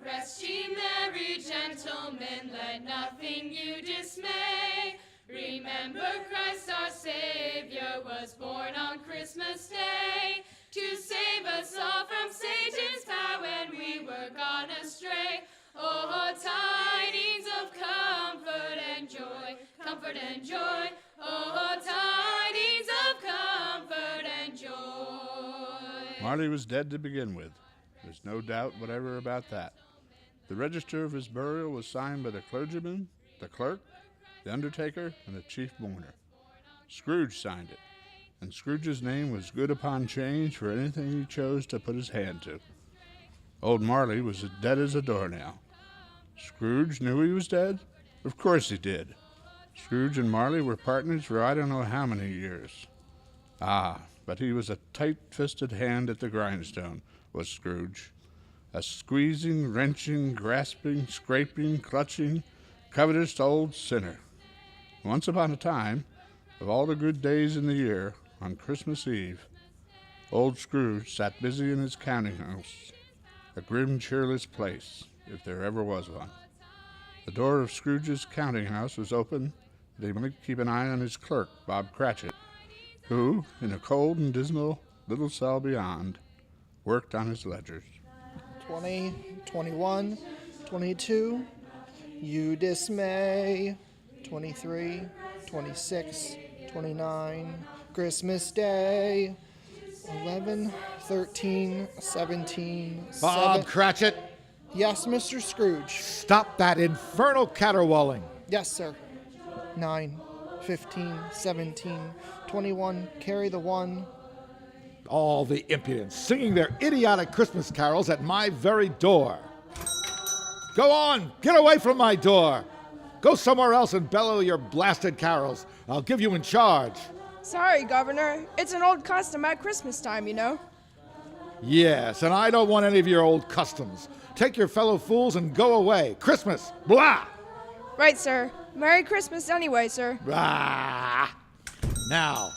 Rest ye merry, gentlemen, let nothing you dismay. Remember Christ our Savior was born on Christmas Day to save us all from Satan's power when we were gone astray. Oh, tidings of comfort and joy, comfort and joy. Oh, tidings of comfort and joy. Marley was dead to begin with. There's no doubt whatever about that. The register of his burial was signed by the clergyman, the clerk, the undertaker, and the chief mourner. Scrooge signed it, and Scrooge's name was good upon change for anything he chose to put his hand to. Old Marley was as dead as a doornail. Scrooge knew he was dead? Of course he did. Scrooge and Marley were partners for I don't know how many years. Ah, but he was a tight-fisted hand at the grindstone, was Scrooge. A squeezing, wrenching, grasping, scraping, clutching, covetous old sinner. Once upon a time, of all the good days in the year, on Christmas Eve, old Scrooge sat busy in his counting house, a grim, cheerless place, if there ever was one. The door of Scrooge's counting house was open, and he might keep an eye on his clerk, Bob Cratchit, who, in a cold and dismal little cell beyond, worked on his ledgers. 20, 21, 22, you dismay. 23, 26, 29, Christmas Day. 11, 13, 17, Bob Cratchit, Yes, Mr. Scrooge. stop that infernal caterwauling. Yes, sir. 9, 15, 17, 21, carry the 1. All the impudence, singing their idiotic Christmas carols at my very door. Go on, get away from my door. Go somewhere else and bellow your blasted carols. I'll give you in charge. Sorry, Governor. It's an old custom at Christmas time, you know. Yes, and I don't want any of your old customs. Take your fellow fools and go away. Christmas, blah! Right, sir. Merry Christmas anyway, sir. Blah! Now,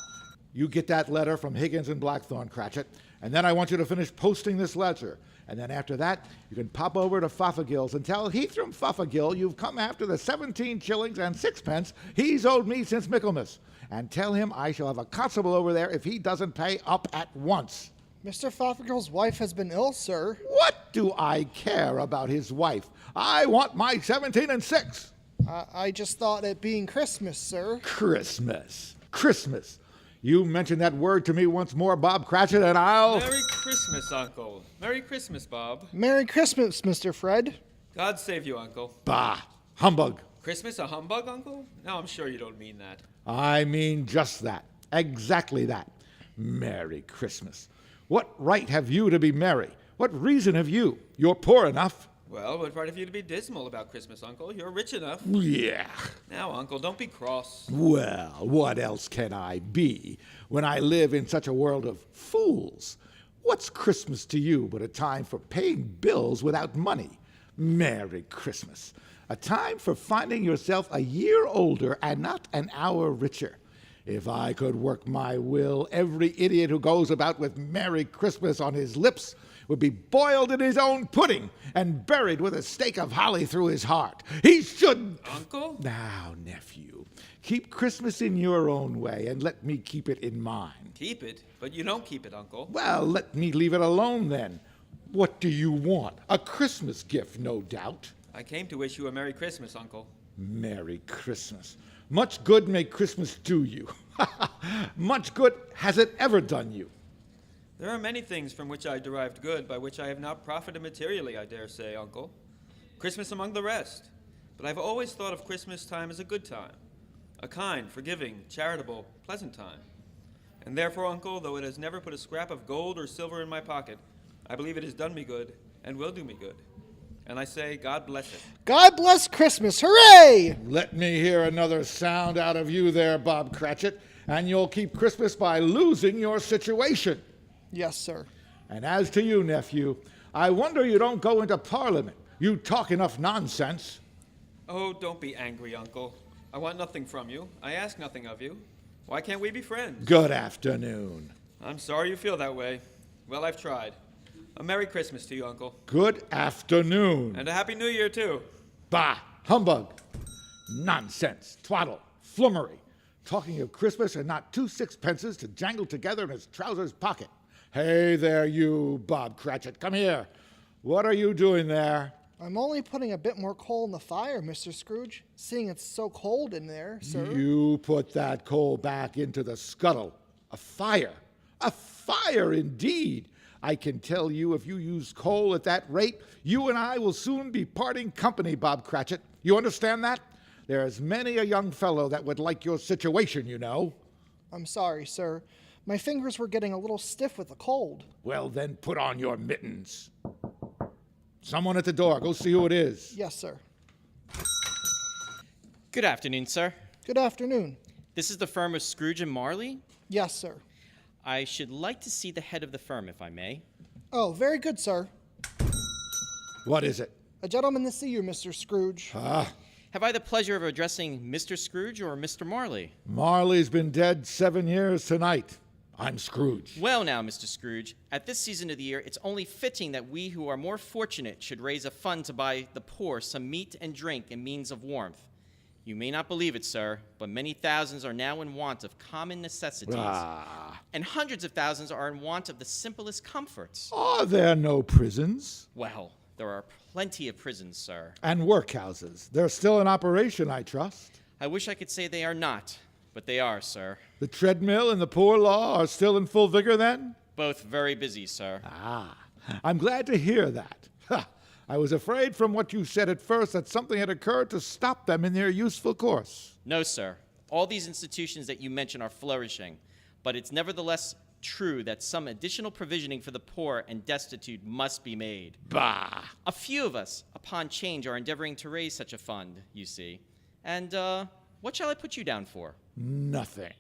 you get that letter from Higgins and Blackthorn, Cratchit, and then I want you to finish posting this ledger. And then after that, you can pop over to Fothergill's and tell Heathram Fothergill you've come after the 17 shillings and 6 he's owed me since Michaelmas. And tell him I shall have a constable over there if he doesn't pay up at once. Mr. Fothergill's wife has been ill, sir. What do I care about his wife? I want my 17 and 6. I just thought it being Christmas, sir. Christmas. Christmas. You mention that word to me once more, Bob Cratchit, and I'll... Merry Christmas, Uncle. Merry Christmas, Bob. Merry Christmas, Mr. Fred. God save you, Uncle. Bah! Humbug. Christmas a humbug, Uncle? No, I'm sure you don't mean that. I mean just that. Exactly that. Merry Christmas. What right have you to be merry? What reason have you? You're poor enough. Well, what right have you to be dismal about Christmas, Uncle? You're rich enough. Yeah. Now, Uncle, don't be cross. Well, what else can I be when I live in such a world of fools? What's Christmas to you but a time for paying bills without money? Merry Christmas. A time for finding yourself a year older and not an hour richer. If I could work my will, every idiot who goes about with Merry Christmas on his lips would be boiled in his own pudding and buried with a stake of holly through his heart. He should... Uncle? Now, nephew, keep Christmas in your own way and let me keep it in mine. Keep it? But you don't keep it, Uncle. Well, let me leave it alone then. What do you want? A Christmas gift, no doubt. I came to wish you a Merry Christmas, Uncle. Merry Christmas. Much good may Christmas do you. Much good has it ever done you. There are many things from which I derived good, by which I have not profited materially, I dare say, Uncle. Christmas among the rest. But I've always thought of Christmas time as a good time. A kind, forgiving, charitable, pleasant time. And therefore, Uncle, though it has never put a scrap of gold or silver in my pocket, I believe it has done me good and will do me good. And I say, God bless it. God bless Christmas. Hooray! Let me hear another sound out of you there, Bob Cratchit, and you'll keep Christmas by losing your situation. Yes, sir. And as to you, nephew, I wonder you don't go into Parliament. You talk enough nonsense. Oh, don't be angry, Uncle. I want nothing from you. I ask nothing of you. Why can't we be friends? Good afternoon. I'm sorry you feel that way. Well, I've tried. A Merry Christmas to you, Uncle. Good afternoon. And a Happy New Year, too. Bah, humbug. Nonsense, twaddle, flummery. Talking of Christmas and not 2 sixpences to jangle together in his trousers pocket. Hey there, you, Bob Cratchit, come here. What are you doing there? I'm only putting a bit more coal in the fire, Mr. Scrooge, seeing it's so cold in there, sir. You put that coal back into the scuttle. A fire. A fire, indeed. I can tell you if you use coal at that rate, you and I will soon be parting company, Bob Cratchit. You understand that? There's many a young fellow that would like your situation, you know. I'm sorry, sir. My fingers were getting a little stiff with the cold. Well, then put on your mittens. Someone at the door. Go see who it is. Yes, sir. Good afternoon, sir. Good afternoon. This is the firm of Scrooge and Marley. Yes, sir. I should like to see the head of the firm, if I may. Oh, very good, sir. What is it? A gentleman to see you, Mr. Scrooge. Have I the pleasure of addressing Mr. Scrooge or Mr. Marley? Marley's been dead 7 years tonight. I'm Scrooge. Well now, Mr. Scrooge, at this season of the year, it's only fitting that we who are more fortunate should raise a fund to buy the poor some meat and drink and means of warmth. You may not believe it, sir, but many thousands are now in want of common necessities. And hundreds of thousands are in want of the simplest comforts. Are there no prisons? Well, there are plenty of prisons, sir. And workhouses. They're still in operation, I trust. I wish I could say they are not, but they are, sir. The treadmill and the poor law are still in full vigor, then? Both very busy, sir. I'm glad to hear that. I was afraid from what you said at first that something had occurred to stop them in their useful course. No, sir. All these institutions that you mention are flourishing, but it's nevertheless true that some additional provisioning for the poor and destitute must be made. Bah! A few of us, upon change, are endeavoring to raise such a fund, you see. And, what shall I put you down for? Nothing.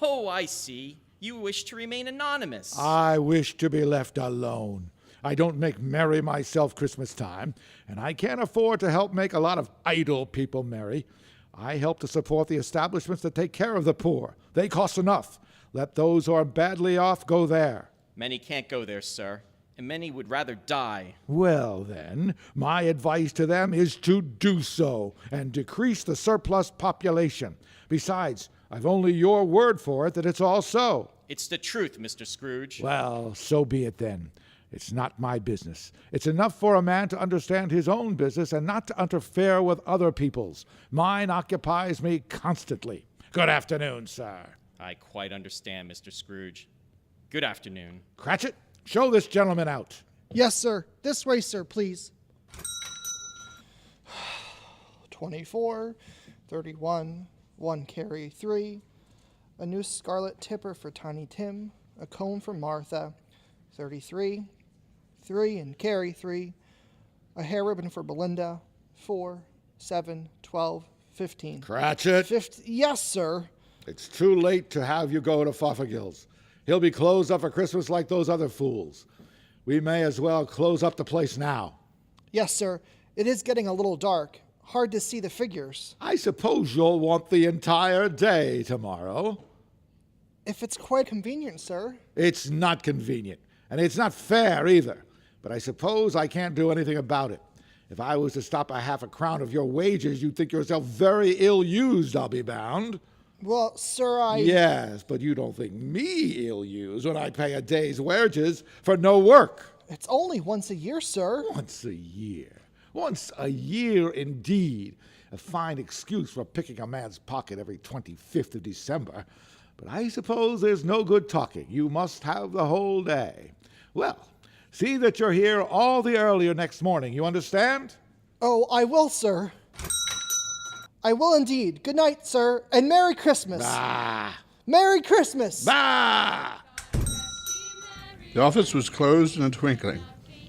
Oh, I see. You wish to remain anonymous. I wish to be left alone. I don't make merry myself Christmas time, and I can't afford to help make a lot of idle people merry. I help to support the establishments that take care of the poor. They cost enough. Let those who are badly off go there. Many can't go there, sir, and many would rather die. Well, then, my advice to them is to do so and decrease the surplus population. Besides, I've only your word for it that it's all so. It's the truth, Mr. Scrooge. Well, so be it then. It's not my business. It's enough for a man to understand his own business and not to interfere with other people's. Mine occupies me constantly. Good afternoon, sir. I quite understand, Mr. Scrooge. Good afternoon. Cratchit, show this gentleman out. Yes, sir. This way, sir, please. 24, 31, 1 carry 3, a new scarlet tipper for Tiny Tim, a comb for Martha, 33, 3 and carry 3, a hair ribbon for Belinda, 4, 7, 12, 15. Cratchit, 50, yes, sir. it's too late to have you go to Fothergill's. He'll be closed up for Christmas like those other fools. We may as well close up the place now. Yes, sir. It is getting a little dark. Hard to see the figures. I suppose you'll want the entire day tomorrow. If it's quite convenient, sir. It's not convenient, and it's not fair either. But I suppose I can't do anything about it. If I was to stop a half a crown of your wages, you'd think yourself very ill-used, I'll be bound. Well, sir, Yes, but you don't think me ill-used when I pay a day's wages for no work. It's only once a year, sir. Once a year. Once a year, indeed. A fine excuse for picking a man's pocket every 25th of December. But I suppose there's no good talking. You must have the whole day. Well, see that you're here all the earlier next morning. You understand? Oh, I will, sir. I will indeed. Good night, sir, and Merry Christmas. Bah! Merry Christmas. Bah! The office was closed in a twinkling,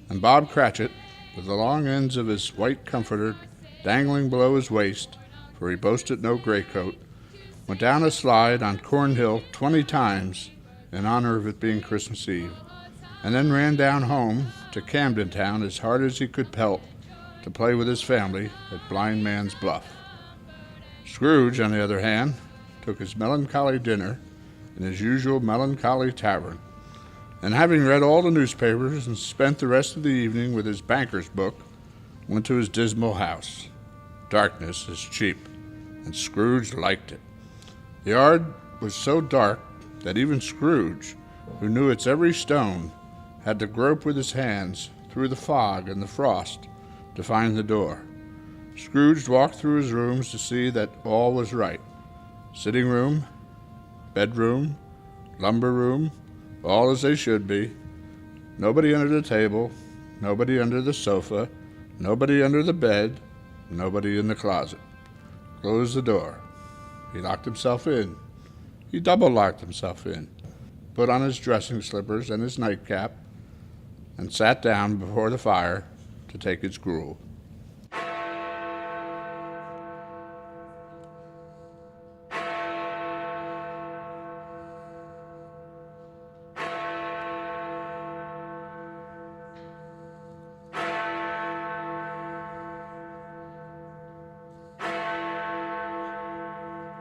and Bob Cratchit, with the long ends of his white comforter dangling below his waist, for he boasted no greatcoat, went down a slide on Cornhill 20 times in honor of it being Christmas Eve, and then ran down home to Camden Town as hard as he could pelt to play with his family at Blind Man's Bluff. Scrooge, on the other hand, took his melancholy dinner in his usual melancholy tavern, and having read all the newspapers and spent the rest of the evening with his banker's book, went to his dismal house. Darkness is cheap, and Scrooge liked it. The yard was so dark that even Scrooge, who knew its every stone, had to grope with his hands through the fog and the frost to find the door. Scrooge walked through his rooms to see that all was right. Sitting room, bedroom, lumber room, all as they should be. Nobody under the table, nobody under the sofa, nobody under the bed, nobody in the closet. Closed the door. He locked himself in. He double-locked himself in, put on his dressing slippers and his nightcap, and sat down before the fire to take his gruel.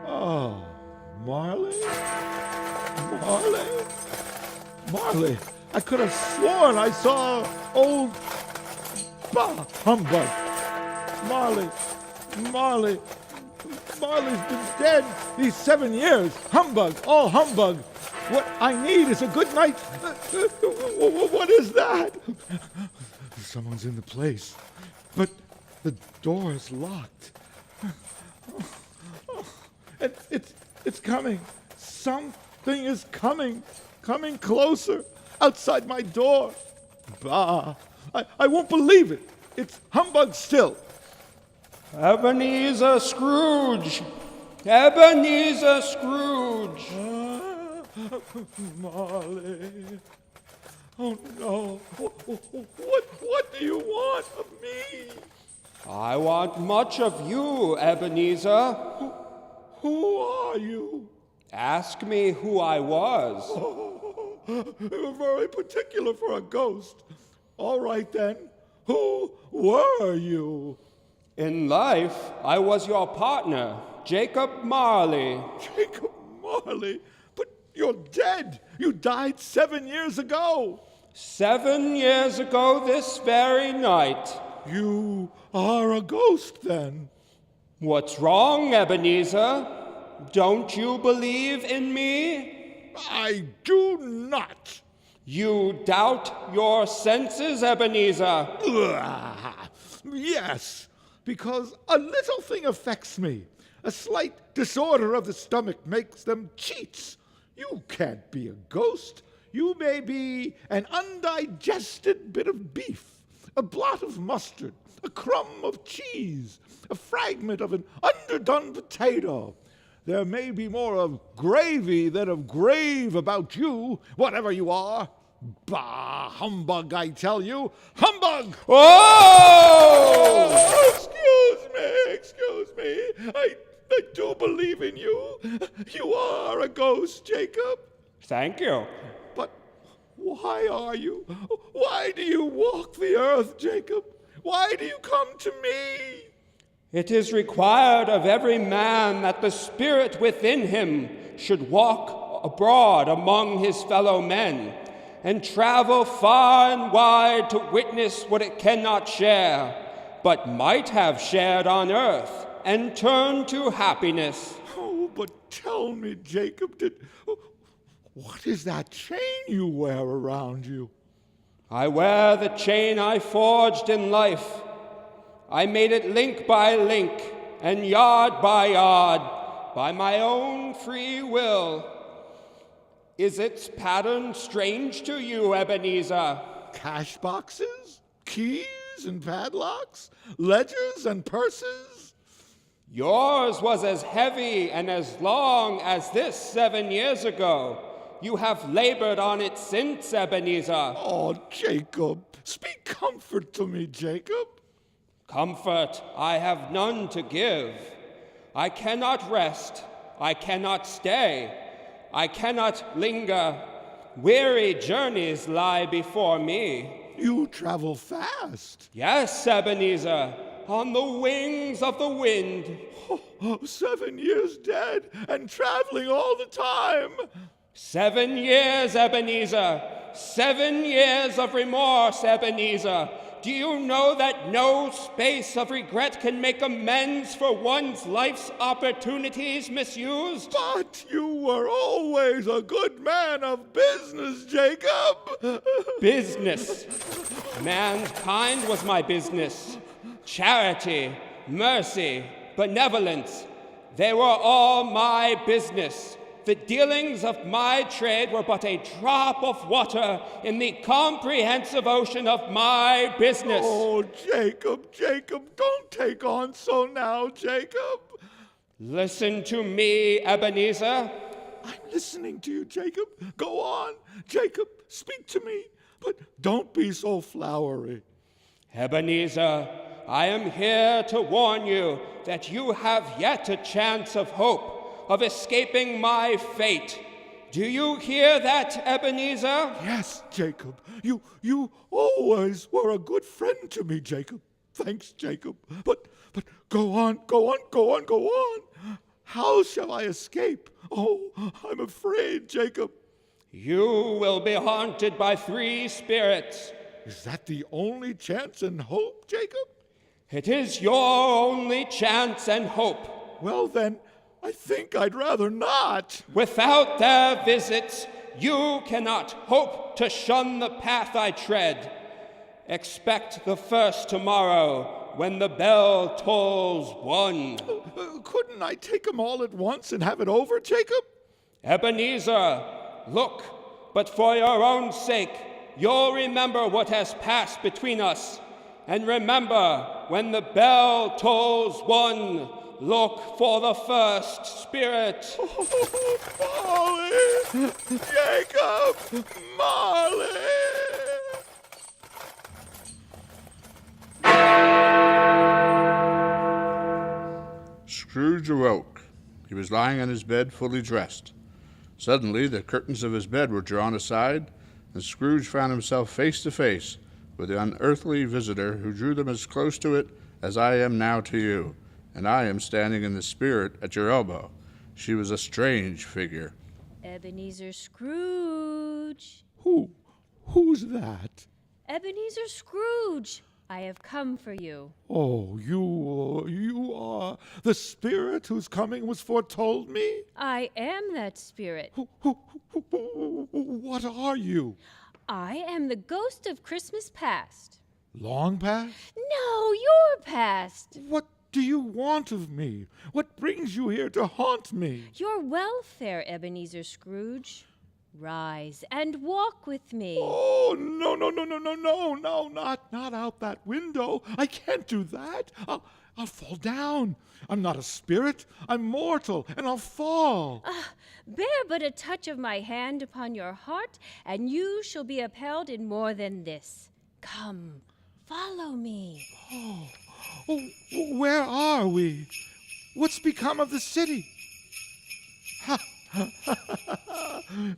Oh, Marley? Marley? Marley, I could have sworn I saw old... Bah, humbug. Marley, Marley. Marley's been dead these 7 years. Humbug, all humbug. What I need is a good night. What is that? Someone's in the place, but the door is locked. And it's coming. Something is coming closer, outside my door. Bah, I won't believe it. It's humbug still. Ebenezer Scrooge! Ebenezer Scrooge! Marley. Oh no. What do you want of me? I want much of you, Ebenezer. Who are you? Ask me who I was. Oh, you're very particular for a ghost. All right then. Who were you? In life, I was your partner, Jacob Marley. Jacob Marley? But you're dead. You died 7 years ago. 7 years ago this very night. You are a ghost then. What's wrong, Ebenezer? Don't you believe in me? I do not. You doubt your senses, Ebenezer? Ugh. Yes, because a little thing affects me. A slight disorder of the stomach makes them cheats. You can't be a ghost. You may be an undigested bit of beef, a blot of mustard, a crumb of cheese, a fragment of an underdone potato. There may be more of gravy than of grave about you, whatever you are. Bah, humbug, I tell you. Humbug! Oh! Excuse me. I do believe in you. You are a ghost, Jacob. Thank you. But why are you? Why do you walk the earth, Jacob? Why do you come to me? It is required of every man that the spirit within him should walk abroad among his fellow men, and travel far and wide to witness what it cannot share, but might have shared on earth, and turn to happiness. Oh, but tell me, Jacob, what is that chain you wear around you? I wear the chain I forged in life. I made it link by link, and yard by yard, by my own free will. Is its pattern strange to you, Ebenezer? Cash boxes, keys and padlocks, ledgers and purses? Yours was as heavy and as long as this 7 years ago. You have labored on it since, Ebenezer. Oh, Jacob, speak comfort to me, Jacob. Comfort I have none to give. I cannot rest. I cannot stay. I cannot linger. Weary journeys lie before me. You travel fast. Yes, Ebenezer, on the wings of the wind. 7 years dead and traveling all the time. 7 years, Ebenezer, 7 years of remorse, Ebenezer. Do you know that no space of regret can make amends for one's life's opportunities misused? But you were always a good man of business, Jacob. Business. Mankind was my business. Charity, mercy, benevolence, they were all my business. The dealings of my trade were but a drop of water in the comprehensive ocean of my business. Oh, Jacob, don't take on so now, Jacob. Listen to me, Ebenezer. I'm listening to you, Jacob. Go on, Jacob, speak to me, but don't be so flowery. Ebenezer, I am here to warn you that you have yet a chance of hope, of escaping my fate. Do you hear that, Ebenezer? Yes, Jacob. You always were a good friend to me, Jacob. Thanks, Jacob. But go on. How shall I escape? Oh, I'm afraid, Jacob. You will be haunted by 3 spirits. Is that the only chance and hope, Jacob? It is your only chance and hope. Well, then, I think I'd rather not. Without their visits, you cannot hope to shun the path I tread. Expect the first tomorrow when the bell tolls 1. Couldn't I take them all at once and have it over, Jacob? Ebenezer, look, but for your own sake, you'll remember what has passed between us. And remember, when the bell tolls 1, look for the first spirit. Oh, Marley! Jacob! Marley! Scrooge awoke. He was lying on his bed, fully dressed. Suddenly, the curtains of his bed were drawn aside, and Scrooge found himself face to face with the unearthly visitor who drew them as close to it as I am now to you, and I am standing in the spirit at your elbow. She was a strange figure. Ebenezer Scrooge. Who's that? Ebenezer Scrooge. I have come for you. Oh, you are the spirit whose coming was foretold me? I am that spirit. What are you? I am the ghost of Christmas past. Long past? No, your past. What do you want of me? What brings you here to haunt me? Your welfare, Ebenezer Scrooge. Rise and walk with me. Oh, no, not out that window. I can't do that. I'll fall down. I'm not a spirit. I'm mortal, and I'll fall. Bear but a touch of my hand upon your heart, and you shall be upheld in more than this. Come, follow me. Oh, where are we? What's become of the city?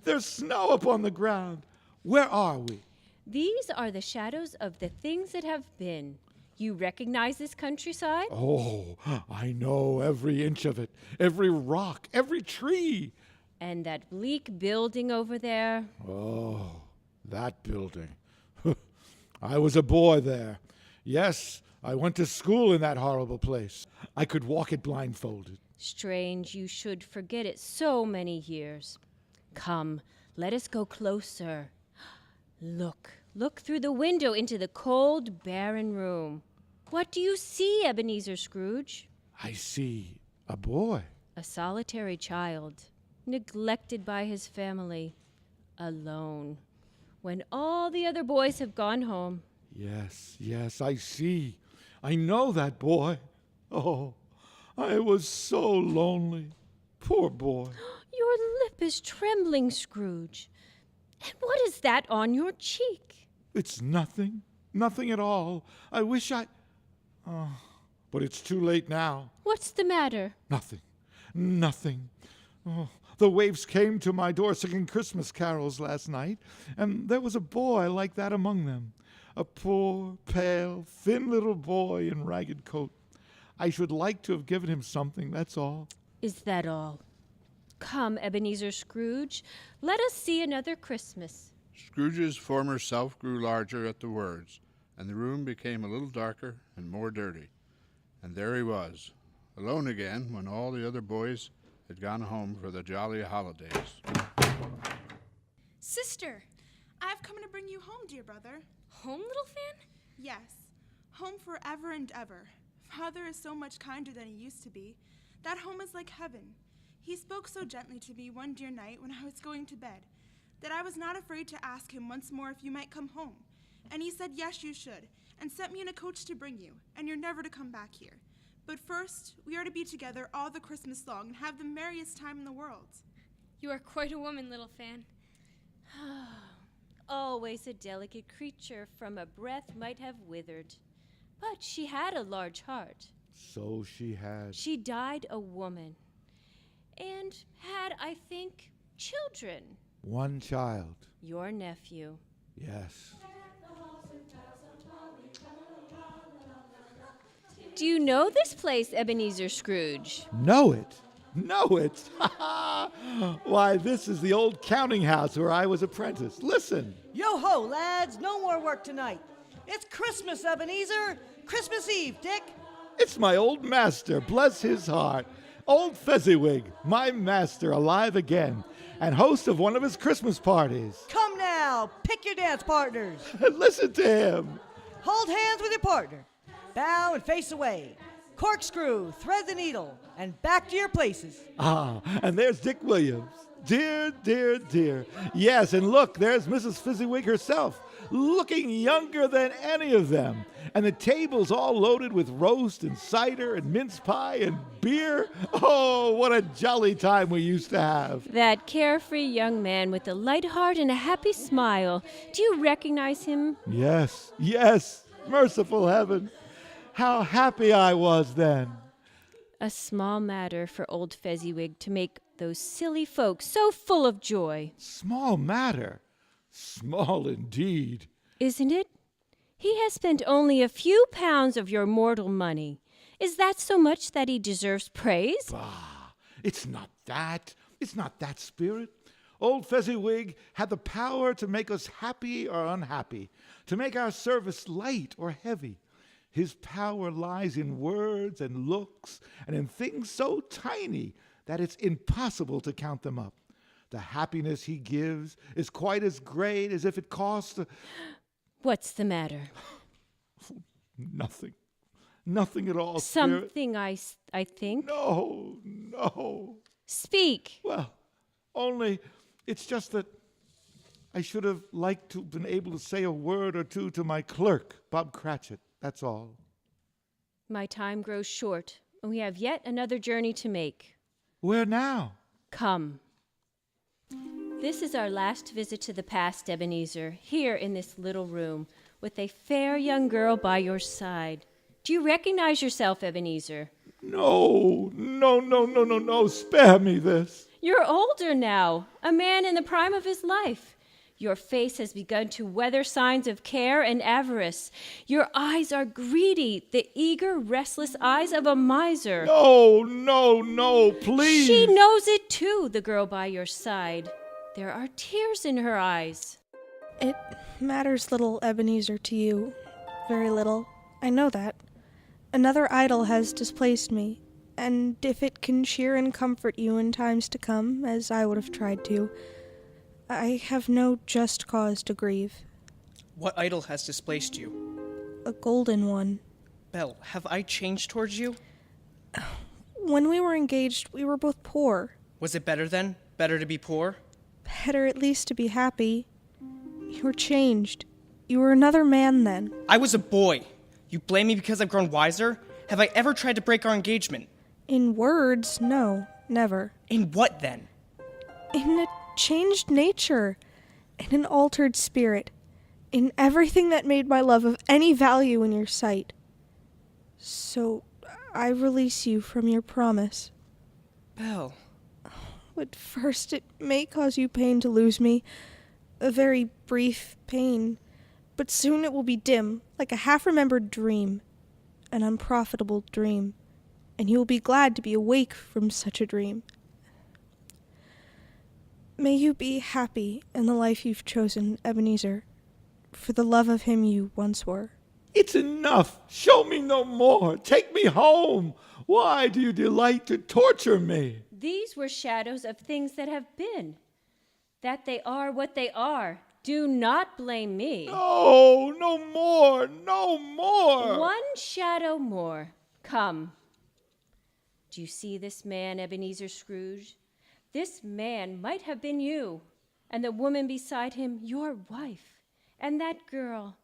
There's snow upon the ground. Where are we? These are the shadows of the things that have been. You recognize this countryside? Oh, I know every inch of it, every rock, every tree. And that bleak building over there? Oh, that building. I was a boy there. Yes, I went to school in that horrible place. I could walk it blindfolded. Strange you should forget it so many years. Come, let us go closer. Look through the window into the cold, barren room. What do you see, Ebenezer Scrooge? I see a boy. A solitary child, neglected by his family, alone, when all the other boys have gone home. Yes, I see. I know that boy. Oh, I was so lonely. Poor boy. Your lip is trembling, Scrooge. And what is that on your cheek? It's nothing. Nothing at all. I wish I... Oh, but it's too late now. What's the matter? Nothing. Oh, the waifs came to my door singing Christmas carols last night, and there was a boy like that among them. A poor, pale, thin little boy in ragged coat. I should like to have given him something, that's all. Is that all? Come, Ebenezer Scrooge, let us see another Christmas. Scrooge's former self grew larger at the words, and the room became a little darker and more dirty. And there he was, alone again when all the other boys had gone home for the jolly holidays. Sister, I have come to bring you home, dear brother. Home, little Fan? Yes, home forever and ever. Father is so much kinder than he used to be. That home is like heaven. He spoke so gently to me one dear night when I was going to bed that I was not afraid to ask him once more if you might come home. And he said, yes, you should, and sent me in a coach to bring you, and you're never to come back here. But first, we are to be together all the Christmas long and have the merriest time in the world. You are quite a woman, little Fan. Always a delicate creature, from a breath might have withered. But she had a large heart. So she had. She died a woman, and had, I think, children. One child. Your nephew. Yes. Do you know this place, Ebenezer Scrooge? Know it? Know it? Why, this is the old counting house where I was apprentice. Listen. Yo-ho, lads. No more work tonight. It's Christmas, Ebenezer. Christmas Eve, Dick. It's my old master, bless his heart. Old Fezziwig, my master, alive again, and host of one of his Christmas parties. Come now, pick your dance partners. Listen to him. Hold hands with your partner. Bow and face away. Corkscrew, thread the needle, and back to your places. Ah, and there's Dick Williams. Dear, dear, dear. Yes, and look, there's Mrs. Fezziwig herself, looking younger than any of them. And the table's all loaded with roast and cider and mince pie and beer. Oh, what a jolly time we used to have. That carefree young man with a light heart and a happy smile. Do you recognize him? Yes, yes, merciful heaven. How happy I was then. A small matter for old Fezziwig to make those silly folks so full of joy. Small matter. Small indeed. Isn't it? He has spent only a few pounds of your mortal money. Is that so much that he deserves praise? Bah, it's not that. It's not that, Spirit. Old Fezziwig had the power to make us happy or unhappy, to make our service light or heavy. His power lies in words and looks and in things so tiny that it's impossible to count them up. The happiness he gives is quite as great as if it cost... What's the matter? Nothing. Nothing at all, Spirit. Something, I think. No, no. Speak. Well, only it's just that I should have liked to have been able to say a word or two to my clerk, Bob Cratchit. That's all. My time grows short, and we have yet another journey to make. Where now? Come. This is our last visit to the past, Ebenezer, here in this little room, with a fair young girl by your side. Do you recognize yourself, Ebenezer? No, no, no, no, no, no. Spare me this. You're older now, a man in the prime of his life. Your face has begun to weather signs of care and avarice. Your eyes are greedy, the eager, restless eyes of a miser. No, no, no, please. She knows it too, the girl by your side. There are tears in her eyes. It matters little, Ebenezer, to you. Very little. I know that. Another idol has displaced me, and if it can cheer and comfort you in times to come, as I would have tried to, I have no just cause to grieve. What idol has displaced you? A golden one. Belle, have I changed towards you? When we were engaged, we were both poor. Was it better then? Better to be poor? Better at least to be happy. You were changed. You were another man then. I was a boy. You blame me because I've grown wiser? Have I ever tried to break our engagement? In words, no, never. In what then? In a changed nature, in an altered spirit, in everything that made my love of any value in your sight. So I release you from your promise. Belle. At first it may cause you pain to lose me, a very brief pain, but soon it will be dim, like a half-remembered dream, an unprofitable dream, and you will be glad to be awake from such a dream. May you be happy in the life you've chosen, Ebenezer, for the love of him you once were. It's enough. Show me no more. Take me home. Why do you delight to torture me? These were shadows of things that have been. That they are what they are. Do not blame me. No, no more, no more. One shadow more. Come. Do you see this man, Ebenezer Scrooge? This man might have been you, and the woman beside him your wife. And that girl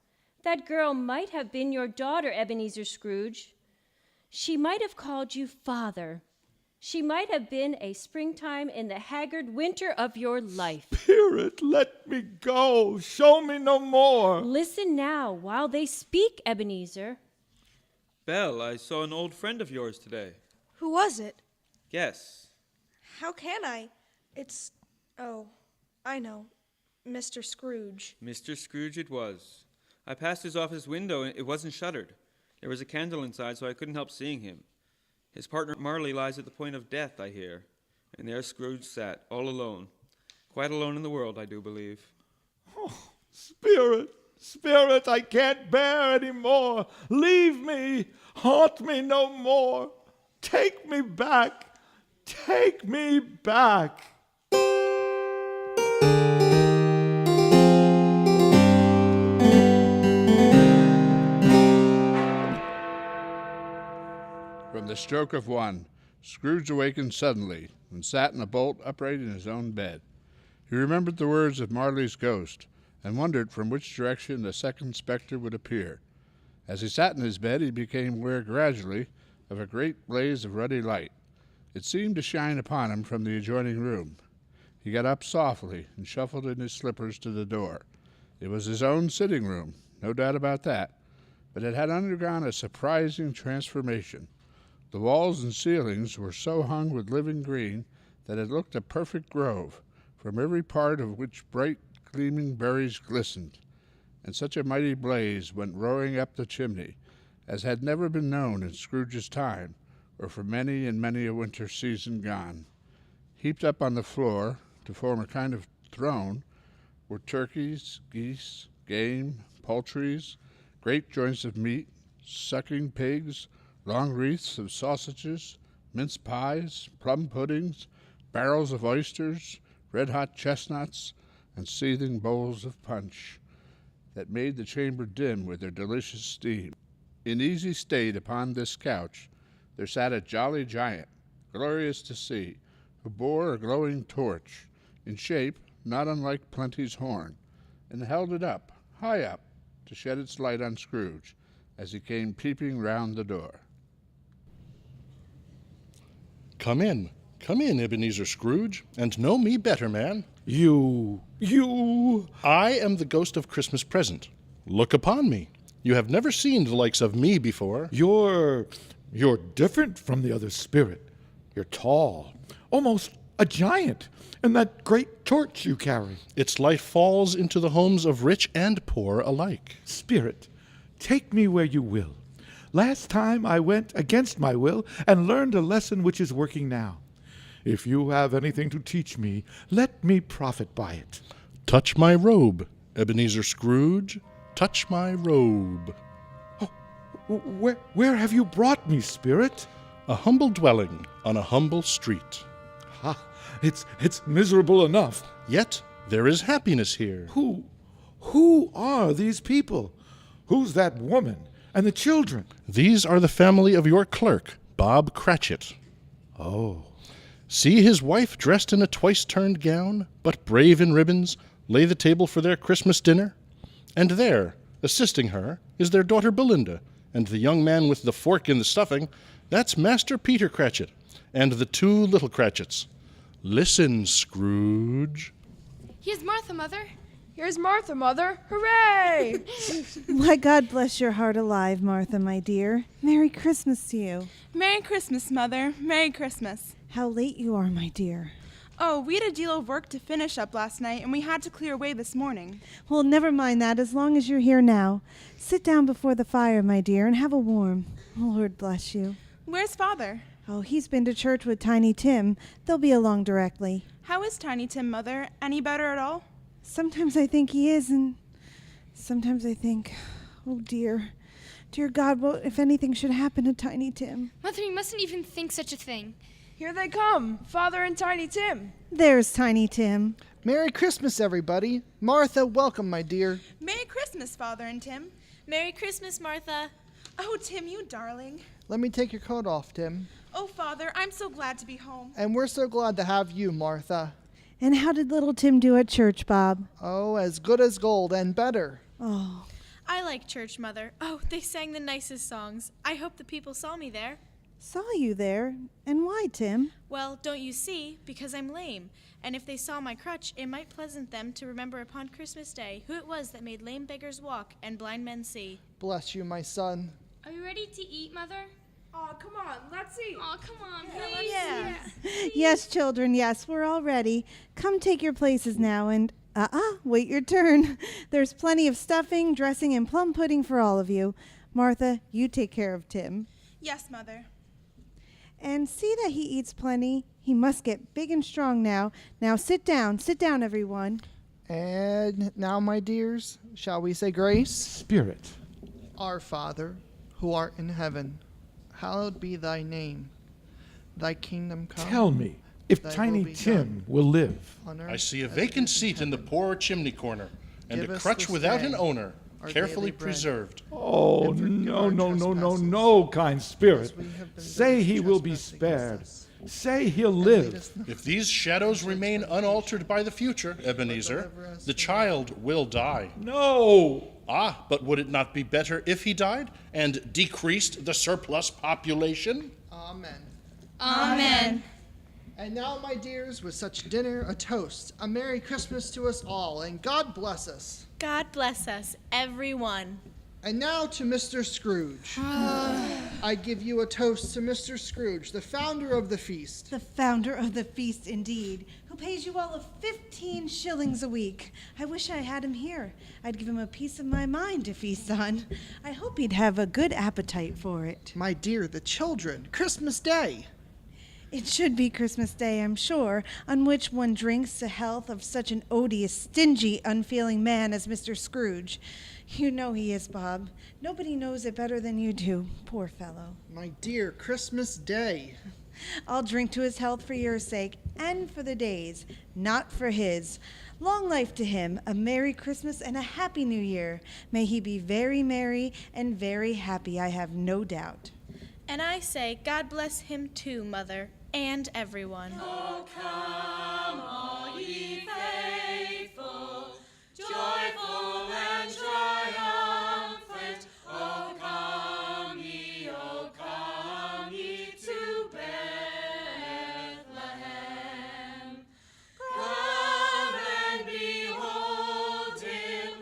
might have been your daughter, Ebenezer Scrooge. She might have called you father. She might have been a springtime in the haggard winter of your life. Spirit, let me go. Show me no more. Listen now while they speak, Ebenezer. Belle, I saw an old friend of yours today. Who was it? Guess. How can I? Oh, I know. Mr. Scrooge. Mr. Scrooge it was. I passed his office window and it wasn't shuttered. There was a candle inside, so I couldn't help seeing him. His partner Marley lies at the point of death, I hear. And there Scrooge sat, all alone. Quite alone in the world, I do believe. Oh, Spirit, Spirit, I can't bear any more. Leave me. Haunt me no more. Take me back. Take me back. From the stroke of one, Scrooge awakened suddenly and sat in a bolt upright in his own bed. He remembered the words of Marley's ghost and wondered from which direction the second spectre would appear. As he sat in his bed, he became aware gradually of a great blaze of ruddy light. It seemed to shine upon him from the adjoining room. He got up softly and shuffled in his slippers to the door. It was his own sitting room, no doubt about that, but it had undergone a surprising transformation. The walls and ceilings were so hung with living green that it looked a perfect grove, from every part of which bright, gleaming berries glistened, and such a mighty blaze went roaring up the chimney as had never been known in Scrooge's time, or for many and many a winter season gone. Heaped up on the floor, to form a kind of throne, were turkeys, geese, game, poultries, great joints of meat, sucking pigs, long wreaths of sausages, mince pies, plum puddings, barrels of oysters, red-hot chestnuts, and seething bowls of punch that made the chamber dim with their delicious steam. In easy state upon this couch there sat a jolly giant, glorious to see, who bore a glowing torch, in shape not unlike Plenty's horn, and held it up, high up, to shed its light on Scrooge as he came peeping round the door. Come in, Ebenezer Scrooge, and know me better, man. You... I am the ghost of Christmas present. Look upon me. You have never seen the likes of me before. You're different from the other spirit. You're tall, almost a giant, and that great torch you carry. Its light falls into the homes of rich and poor alike. Spirit, take me where you will. Last time I went against my will and learned a lesson which is working now. If you have anything to teach me, let me profit by it. Touch my robe, Ebenezer Scrooge. Touch my robe. Oh, where have you brought me, Spirit? A humble dwelling on a humble street. Ha! It's miserable enough. Yet there is happiness here. Who are these people? Who's that woman and the children? These are the family of your clerk, Bob Cratchit. Oh. See his wife dressed in a twice-turned gown, but brave in ribbons, lay the table for their Christmas dinner? And there, assisting her, is their daughter Belinda, and the young man with the fork in the stuffing, that's Master Peter Cratchit, and the two little Cratchits. Listen, Scrooge. Here's Martha, Mother. Here's Martha, Mother. Hooray! Why, God bless your heart alive, Martha, my dear. Merry Christmas to you. Merry Christmas, Mother. Merry Christmas. How late you are, my dear. Oh, we had a deal of work to finish up last night, and we had to clear away this morning. Well, never mind that, as long as you're here now. Sit down before the fire, my dear, and have a warm. Lord bless you. Where's Father? Oh, he's been to church with Tiny Tim. They'll be along directly. How is Tiny Tim, Mother? Any better at all? Sometimes I think he is, and sometimes I think, oh dear. Dear God, what if anything should happen to Tiny Tim? Mother, you mustn't even think such a thing. Here they come, Father and Tiny Tim. There's Tiny Tim. Merry Christmas, everybody. Martha, welcome, my dear. Merry Christmas, Father and Tim. Merry Christmas, Martha. Oh, Tim, you darling. Let me take your coat off, Tim. Oh, Father, I'm so glad to be home. And we're so glad to have you, Martha. And how did little Tim do at church, Bob? Oh, as good as gold and better. Oh. I like church, Mother. Oh, they sang the nicest songs. I hope the people saw me there. Saw you there? And why, Tim? Well, don't you see? Because I'm lame. And if they saw my crutch, it might pleasant them to remember upon Christmas Day who it was that made lame beggars walk and blind men see. Bless you, my son. Are you ready to eat, Mother? Oh, come on, let's eat. Oh, come on, Yeah, please. yeah. Yes, children, yes, we're all ready. Come take your places now and, wait your turn. There's plenty of stuffing, dressing, and plum pudding for all of you. Martha, you take care of Tim. Yes, Mother. And see that he eats plenty. He must get big and strong now. Now sit down, everyone. And now, my dears, shall we say grace? Spirit. Our Father, who art in heaven, hallowed be thy name. Thy kingdom come. Tell me, if Thy Tiny will be Tim will live. on earth I see a as it vacant is in seat in the heaven. poor chimney corner, and Give a us crutch this without day an owner, our carefully daily bread. preserved. Oh, And forgive no, our no, no, no, trespasses, no, kind Spirit. as we have been Say those he will be trespass spared. against us. Say he'll And lead live. us not If these shadows remain unaltered by the future, Ebenezer, deliver us the from child will die. No! Ah, but would it not be better if he died and decreased the surplus population? Amen. Amen. And now, my dears, with such dinner, a toast, a Merry Christmas to us all, and God bless us. God bless us, everyone. And now to Mr. Scrooge. I give you a toast to Mr. Scrooge, the founder of the feast. The founder of the feast, indeed, who pays you all of 15 shillings a week. I wish I had him here. I'd give him a piece of my mind to feast on. I hope he'd have a good appetite for it. My dear, the children, Christmas Day. It should be Christmas Day, I'm sure, on which one drinks the health of such an odious, stingy, unfeeling man as Mr. Scrooge. You know he is, Bob. Nobody knows it better than you do, poor fellow. My dear, Christmas Day. I'll drink to his health for your sake, and for the day's, not for his. Long life to him, a Merry Christmas and a Happy New Year. May he be very merry and very happy, I have no doubt. And I say, God bless him too, Mother, and everyone. Oh, come, all ye faithful, joyful and triumphant. Oh, come ye to Bethlehem. Come and behold him,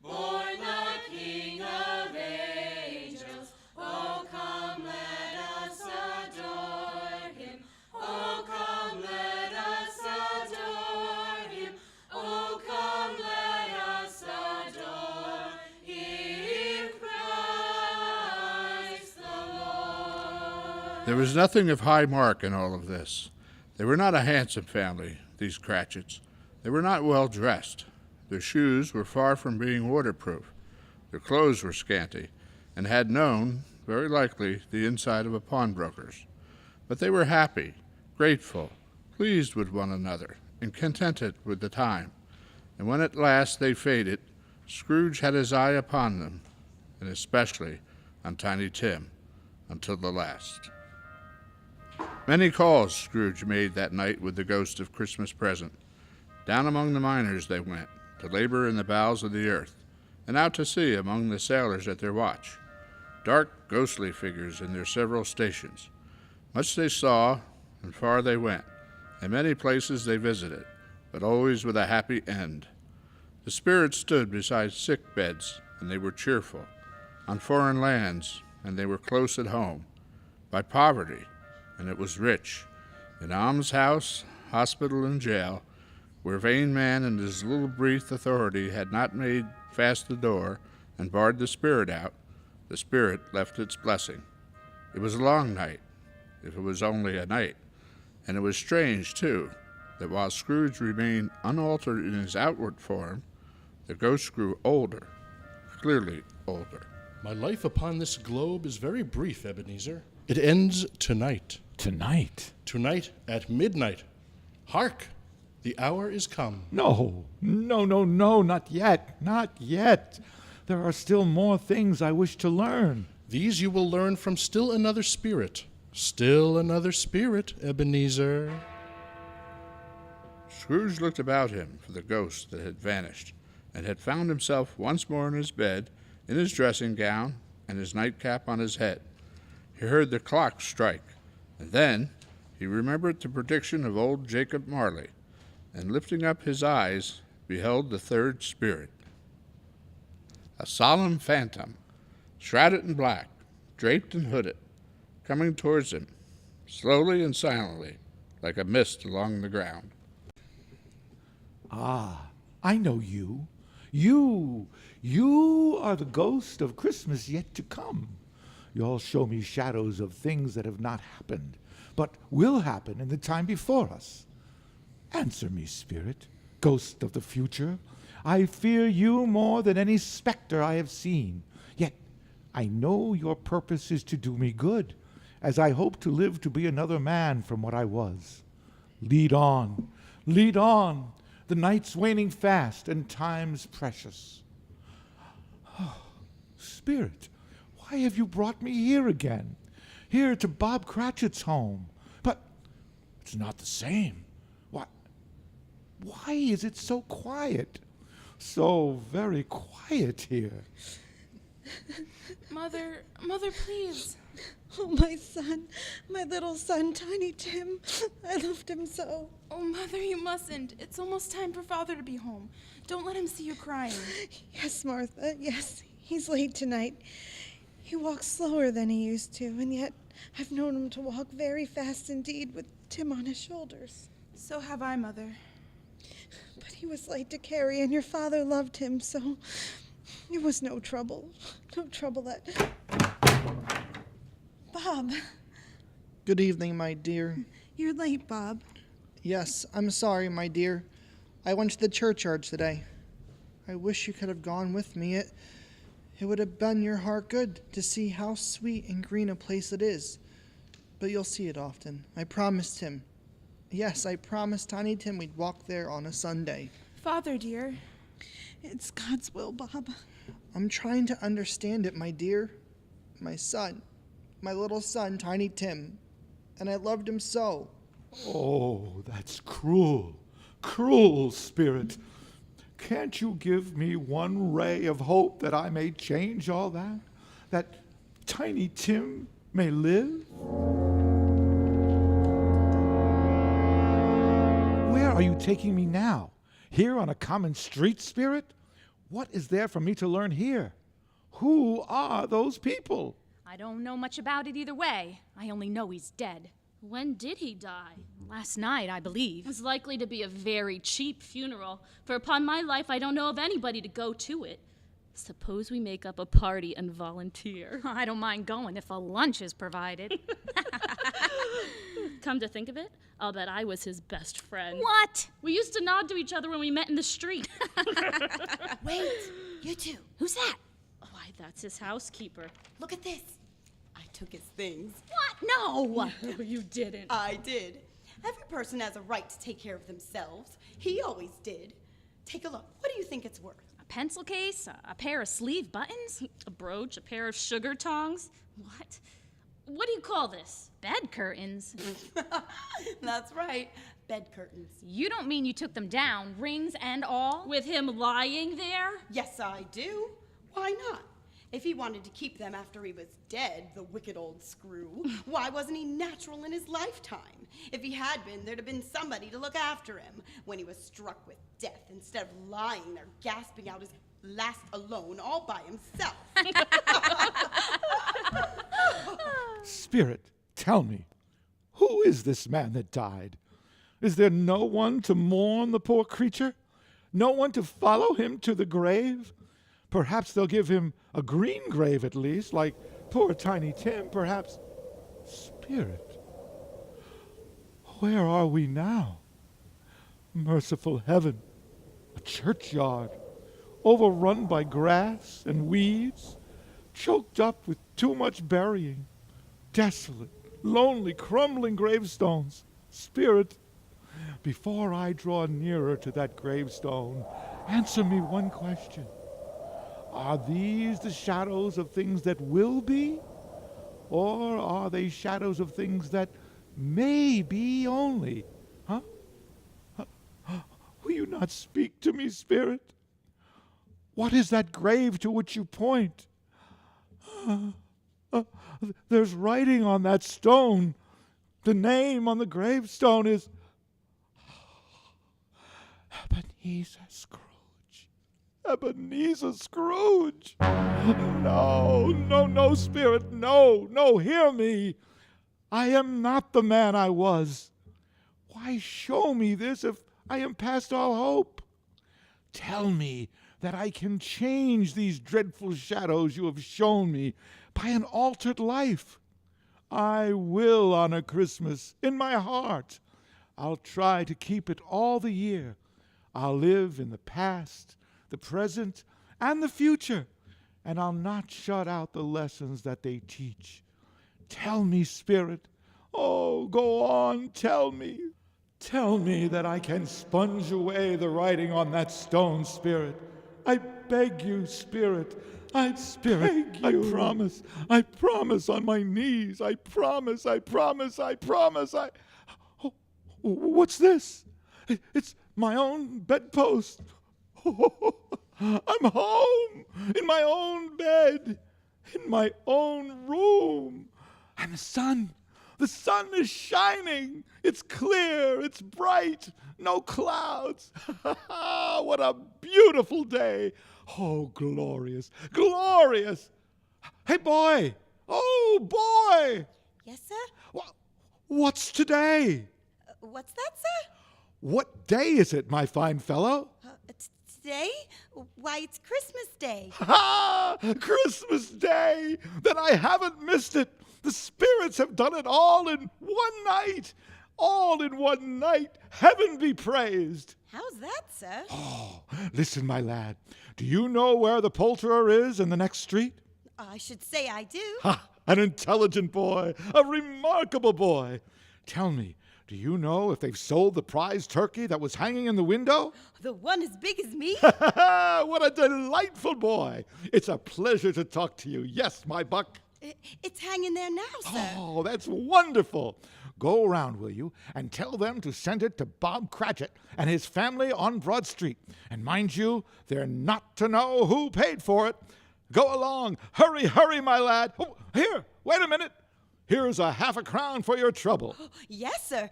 born the King of angels. Oh, come, let us adore him. Oh, come, let us adore him. Oh, come, let us adore him, Christ the Lord. There was nothing of high mark in all of this. They were not a handsome family, these Cratchits. They were not well dressed. Their shoes were far from being waterproof. Their clothes were scanty, and had known, very likely, the inside of a pawnbroker's. But they were happy, grateful, pleased with one another, and contented with the time. And when at last they faded, Scrooge had his eye upon them, and especially on Tiny Tim, until the last. Many calls Scrooge made that night with the ghost of Christmas present. Down among the miners they went, to labor in the bowels of the earth, and out to sea among the sailors at their watch. Dark, ghostly figures in their several stations. Much they saw, and far they went, and many places they visited, but always with a happy end. The spirits stood beside sick beds, and they were cheerful. On foreign lands, and they were close at home. By poverty, and it was rich. In almshouse, hospital, and jail, where vain man and his little brief authority had not made fast the door and barred the spirit out, the spirit left its blessing. It was a long night, if it was only a night. And it was strange, too, that while Scrooge remained unaltered in his outward form, the ghost grew older, clearly older. My life upon this globe is very brief, Ebenezer. It ends tonight. Tonight? Tonight at midnight. Hark! The hour is come. No, not yet, not yet. There are still more things I wish to learn. These you will learn from still another spirit. Still another spirit, Ebenezer. Scrooge looked about him for the ghost that had vanished, and had found himself once more in his bed, in his dressing gown, and his nightcap on his head. He heard the clock strike, and then he remembered the prediction of old Jacob Marley, and lifting up his eyes, beheld the third spirit. A solemn phantom, shrouded in black, draped and hooded, coming towards him, slowly and silently, like a mist along the ground. Ah, I know you. You are the ghost of Christmas yet to come. You all show me shadows of things that have not happened, but will happen in the time before us. Answer me, spirit, ghost of the future. I fear you more than any specter I have seen. Yet I know your purpose is to do me good, as I hope to live to be another man from what I was. Lead on, lead on. The night's waning fast and time's precious. Oh, spirit, why have you brought me here again? Here to Bob Cratchit's home. But it's not the same. Why is it so quiet? So very quiet here. Mother, please. Oh, my son, my little son, Tiny Tim. I loved him so. Oh, Mother, you mustn't. It's almost time for Father to be home. Don't let him see you crying. Yes, Martha, yes. He's late tonight. He walks slower than he used to, and yet I've known him to walk very fast indeed with Tim on his shoulders. So have I, Mother. But he was light to carry, and your father loved him, so it was no trouble. No trouble at... Bob. Good evening, my dear. You're late, Bob. Yes, I'm sorry, my dear. I went to the churchyard today. I wish you could have gone with me. It would have done your heart good to see how sweet and green a place it is. But you'll see it often. I promised him. Yes, I promised Tiny Tim we'd walk there on a Sunday. Father, dear. It's God's will, Bob. I'm trying to understand it, my dear. My son, my little son, Tiny Tim. And I loved him so. Oh, that's cruel. Cruel, spirit. Can't you give me one ray of hope that I may change all that? That Tiny Tim may live? Where are you taking me now? Here on a common street, spirit? What is there for me to learn here? Who are those people? I don't know much about it either way. I only know he's dead. When did he die? Last night, I believe. It's likely to be a very cheap funeral, for upon my life I don't know of anybody to go to it. Suppose we make up a party and volunteer. I don't mind going if a lunch is provided. Come to think of it, I'll bet I was his best friend. What? We used to nod to each other when we met in the street. Wait, you two. Who's that? Why, that's his housekeeper. Look at this. I took his things. What? No! No, you didn't. I did. Every person has a right to take care of themselves. He always did. Take a look. What do you think it's worth? A pencil case? A pair of sleeve buttons? A brooch? A pair of sugar tongs? What? What do you call this? Bed curtains. That's right. Bed curtains. You don't mean you took them down, rings and all? With him lying there? Yes, I do. Why not? If he wanted to keep them after he was dead, the wicked old screw, why wasn't he natural in his lifetime? If he had been, there'd have been somebody to look after him when he was struck with death, instead of lying there gasping out his last alone all by himself. Spirit, tell me, who is this man that died? Is there no one to mourn the poor creature? No one to follow him to the grave? Perhaps they'll give him a green grave at least, like poor Tiny Tim, perhaps. Spirit, Where are we now? Merciful heaven, a churchyard, overrun by grass and weeds, choked up with too much burying, desolate, lonely, crumbling gravestones. Spirit, before I draw nearer to that gravestone, answer me one question. Are these the shadows of things that will be? Or are they shadows of things that may be only? Huh? Will you not speak to me, Spirit? What is that grave to which you point? There's writing on that stone. The name on the gravestone is Ebenezer Scrooge. Ebenezer Scrooge. No, Spirit, no, hear me. I am not the man I was. Why show me this if I am past all hope? Tell me that I can change these dreadful shadows you have shown me by an altered life. I will honor Christmas in my heart. I'll try to keep it all the year. I'll live in the past, the present, and the future, and I'll not shut out the lessons that they teach. Tell me, Spirit. Oh, go on, tell me. Tell me that I can sponge away the writing on that stone, Spirit. I beg you, Spirit. I promise on my knees. I promise. Oh, what's this? It's my own bedpost. I'm home, in my own bed, in my own room. And the sun is shining. It's clear, it's bright, no clouds. What a beautiful day. Oh, glorious, glorious. Hey, boy. Oh, boy. Yes, sir? What's today? What's that, sir? What day is it, my fine fellow? Today? Why, it's Christmas Day. Ha! Christmas Day! Then I haven't missed it. The spirits have done it all in one night. All in one night. Heaven be praised. How's that, sir? Oh, listen, my lad. Do you know where the poulterer is in the next street? I should say I do. Ha! An intelligent boy. A remarkable boy. Tell me, do you know if they've sold the prize turkey that was hanging in the window? The one as big as me? What a delightful boy. It's a pleasure to talk to you. Yes, my buck. It's hanging there now, sir. Oh, that's wonderful. Go around, will you, and tell them to send it to Bob Cratchit and his family on Broad Street. And mind you, they're not to know who paid for it. Go along. Hurry, my lad. Oh, here, wait a minute. Here's a half-a-crown for your trouble. Yes, sir.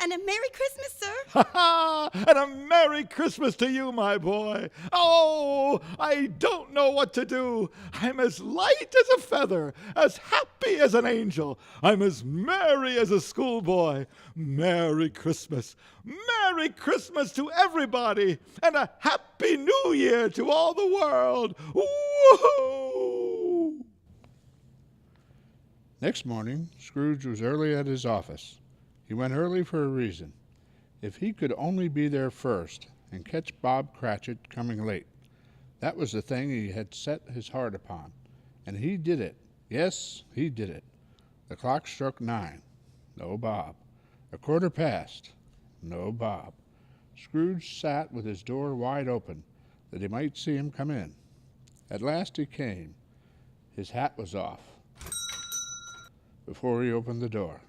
And a Merry Christmas, sir. Ha ha! And a Merry Christmas to you, my boy. Oh, I don't know what to do. I'm as light as a feather, as happy as an angel. I'm as merry as a schoolboy. Merry Christmas. Merry Christmas to everybody, and a Happy New Year to all the world. Woo-hoo! Next morning, Scrooge was early at his office. He went early for a reason. If he could only be there first and catch Bob Cratchit coming late. That was the thing he had set his heart upon. And he did it. Yes, he did it. The clock struck 9. No Bob. 1:15. No Bob. Scrooge sat with his door wide open, that he might see him come in. At last he came. His hat was off before he opened the door.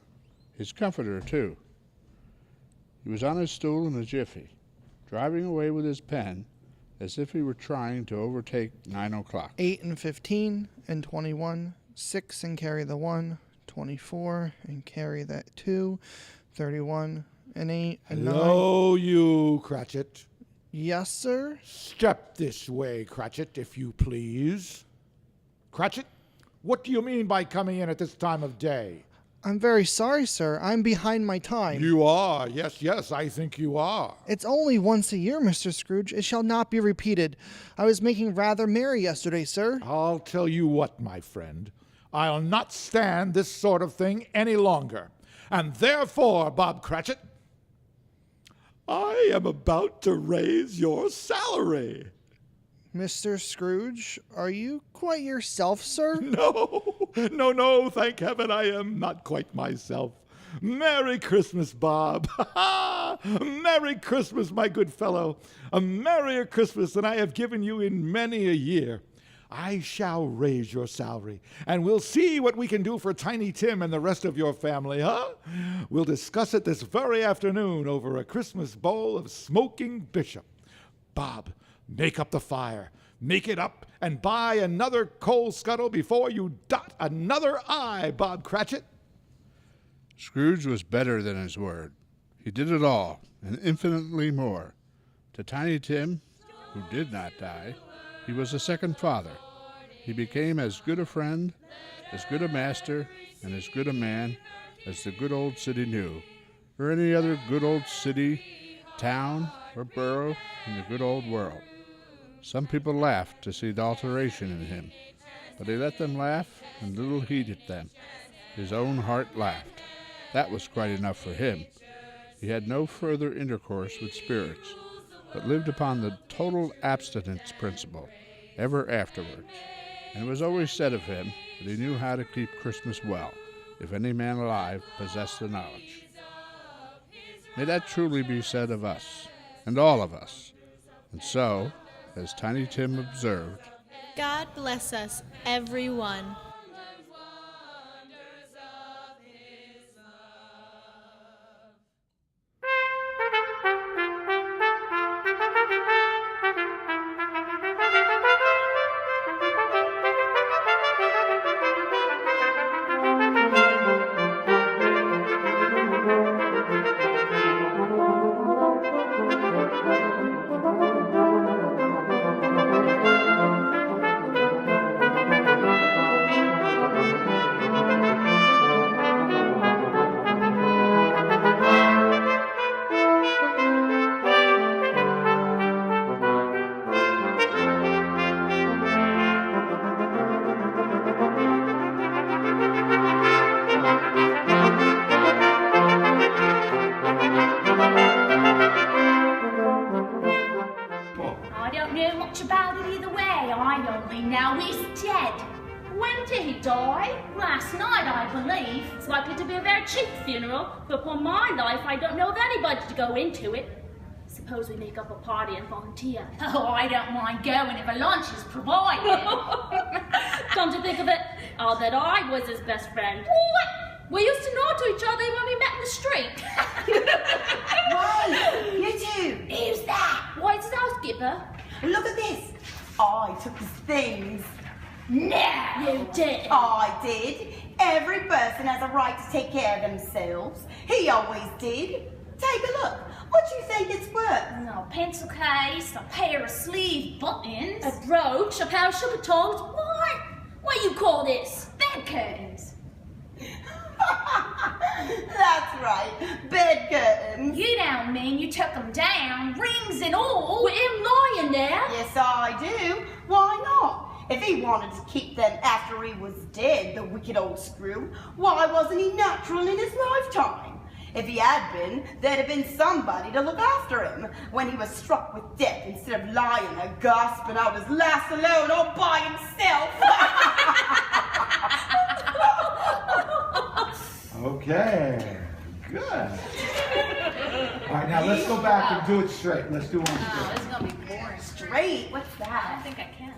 His comforter, too. He was on his stool in a jiffy, driving away with his pen as if he were trying to overtake 9 o'clock. 8 and 15 and 21, 6 and carry the 1, 24 and carry that 2, 31 and 8 and 9. Hello, you, Cratchit. Yes, sir? Step this way, Cratchit, if you please. Cratchit, what do you mean by coming in at this time of day? I'm very sorry, sir. I'm behind my time. You are. Yes, I think you are. It's only once a year, Mr. Scrooge. It shall not be repeated. I was making rather merry yesterday, sir. I'll tell you what, my friend. I'll not stand this sort of thing any longer. And therefore, Bob Cratchit, I am about to raise your salary. Mr. Scrooge, are you quite yourself, sir? No, thank heaven I am not quite myself. Merry Christmas, Bob. Merry Christmas, my good fellow. A merrier Christmas than I have given you in many a year. I shall raise your salary, and we'll see what we can do for Tiny Tim and the rest of your family, huh? We'll discuss it this very afternoon over a Christmas bowl of smoking bishop. Bob, make up the fire. Make it up and buy another coal scuttle before you dot another I, Bob Cratchit. Scrooge was better than his word. He did it all, and infinitely more. To Tiny Tim, who did not die, he was a second father. He became as good a friend, as good a master, and as good a man as the good old city knew, or any other good old city, town, or borough in the good old world. Some people laughed to see the alteration in him, but he let them laugh and little heeded them. His own heart laughed. That was quite enough for him. He had no further intercourse with spirits, but lived upon the total abstinence principle ever afterwards. And it was always said of him that he knew how to keep Christmas well, if any man alive possessed the knowledge. May that truly be said of us, and all of us. And so, as Tiny Tim observed, God bless us, everyone. Into it. Suppose we make up a party and volunteer. Oh, I don't mind going if a lunch is provided. Come to think of it, I'll bet I was his best friend. What? We used to nod to each other when we met in the street. Right, you two. Who's that? Why, it's his housekeeper. Look at this. I took his things. No, you didn't. I did. Every person has a right to take care of themselves. He always did. Take a look. What do you think it's worth? No, pencil case, a pair of sleeve buttons, a brooch, a pair of sugar tongs. What do you call this? Bed curtains. That's right, bed curtains. You don't mean you took them down, rings and all, with him lying there? Yes, I do. Why not? If he wanted to keep them after he was dead, the wicked old screw, why wasn't he natural in his lifetime? If he had been, there'd have been somebody to look after him when he was struck with death instead of lying there gasping out his last alone all by himself. Okay, good. All right, now let's go back and do it straight. Let's do one straight. This is going to be boring. Straight? What's I that? don't think I can.